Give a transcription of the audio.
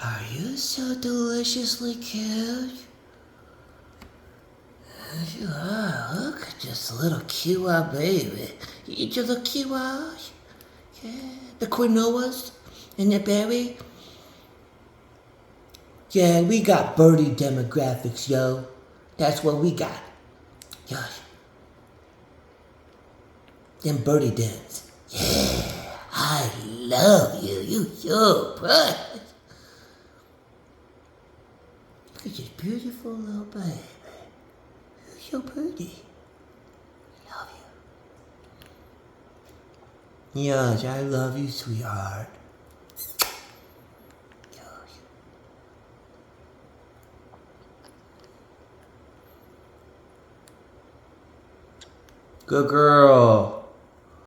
Are you so deliciously cute? Yes, you are. Look at this little kiwi baby. You eat your little kiwis? Yeah. The quinoas and the berry? Yeah, we got birdie demographics, yo. That's what we got. Gosh. Them birdie dens. Yeah, I love you. You so precious. Look at this beautiful little baby. You're so pretty. Love you. Yes, I love you, sweetheart. Gosh. Good girl.